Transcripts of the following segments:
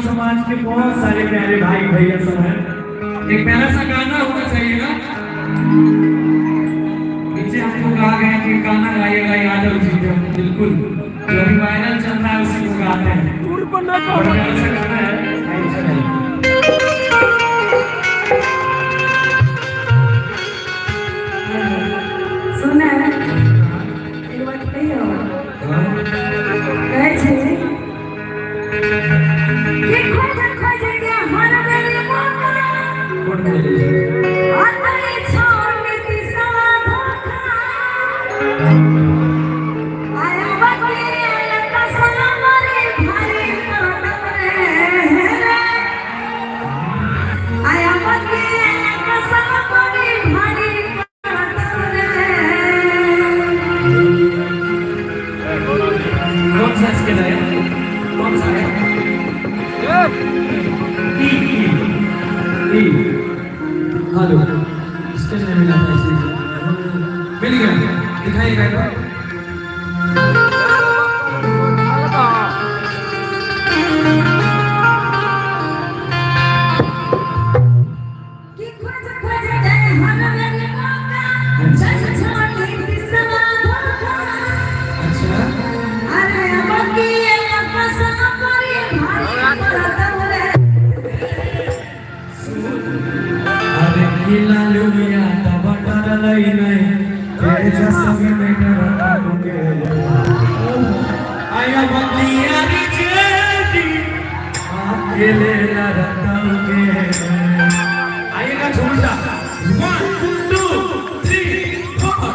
समाज के बहुत सारे प्यारे भाई भैया सब हैं। एक प्यारा सा गाना होना चाहिए ना, नीचे हम लोग आ गए कि गाना गाइएगा यादव जी पे। बिल्कुल, जो अभी वायरल चल रहा है उसी को गाते हैं। प्यारा सा गाना है, सुना है एक बात कहियो कहै छै कि खोज के हर बेर मौका आतई छोड़ दिशा धोखा आया बके लता सलामरे भारी कदम रे आया बके लता सलामरे भारी कौन सा इसके है? कौन सा है? ई हेलो, स्टेज में मिला था इसे। मिल गया, दिखाइएगा एक बार। लालूया टमाटर लाई नहीं तेरे जैसा भी नहीं डरता मुझे आया बंदिया रिचेटी अकेले लड़ता मुझे आएगा झूमता 1 2 3 4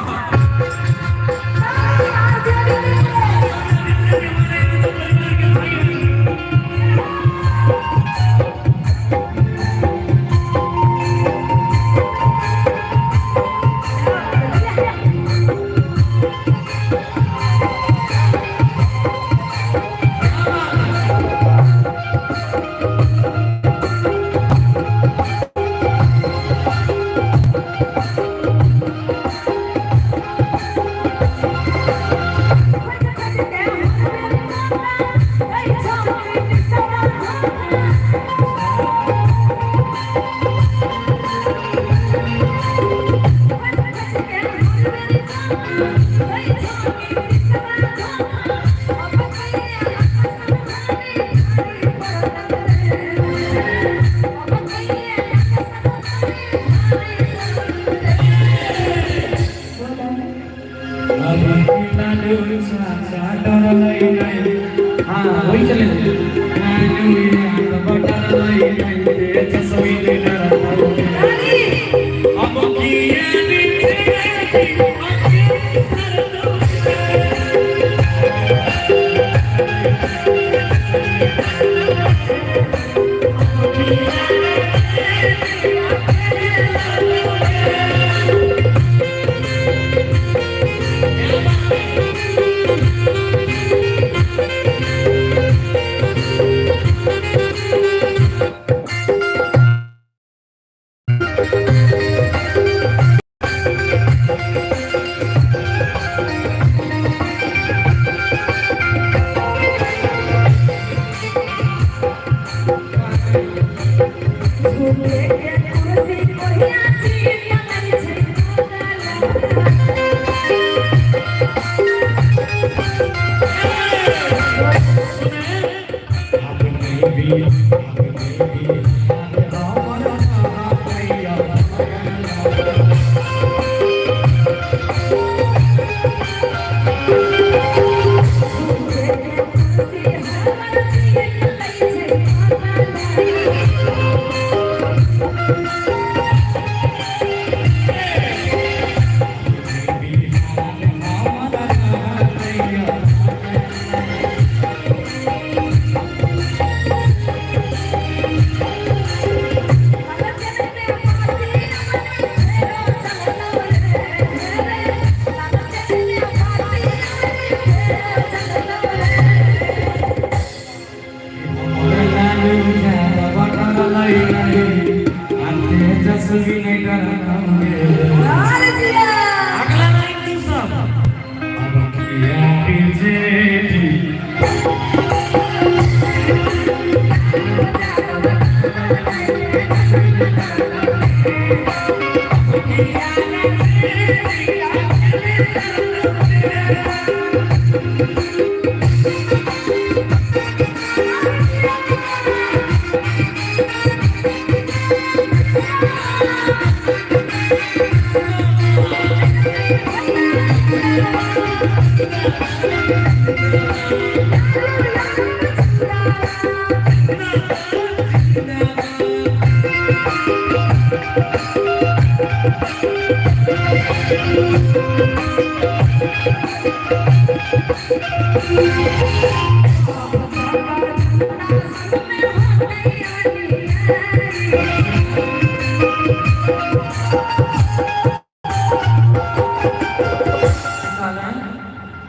वही चले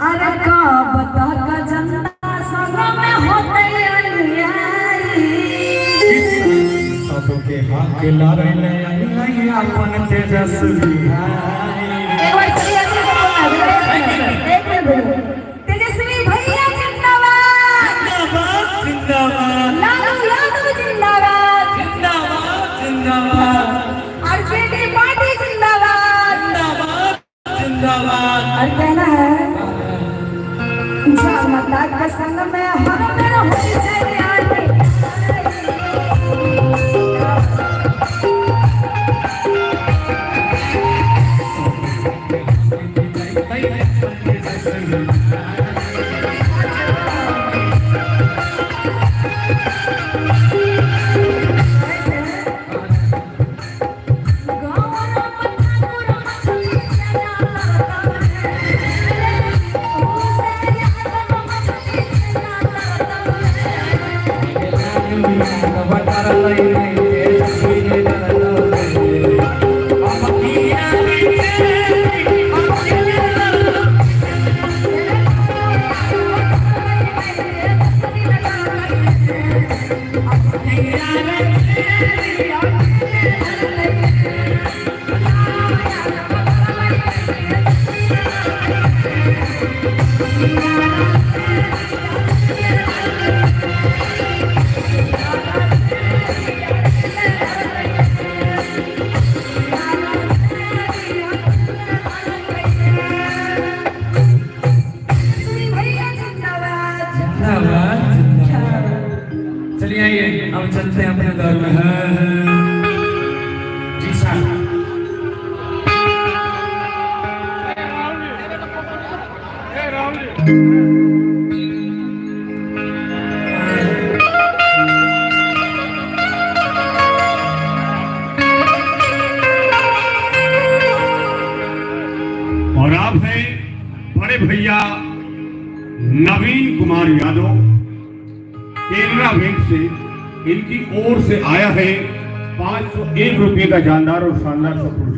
अरे का बता का जनता संग में होते अनुयायी सबके हाथ के लारे ले आई अपन तेजस्वी एक बार सही ऐसे बोलना एक मिनट बोलो तेजस्वी भैया जिंदाबाद जिंदाबाद जिंदाबाद लालू यादव जिंदाबाद जिंदाबाद जिंदाबाद आरजेडी पार्टी जिंदाबाद जिंदाबाद जिंदाबाद। और कहना है जनता के संग में हर मेरा होती चाहिए आदमी चलिए आइए अब चलते हैं अपने दौर में। जी साहब और आप हैं बड़े भैया नवीन कुमार यादव, केनरा बैंक से इनकी ओर से आया है 501 रुपये का जानदार और शानदार सा पुरस्कार।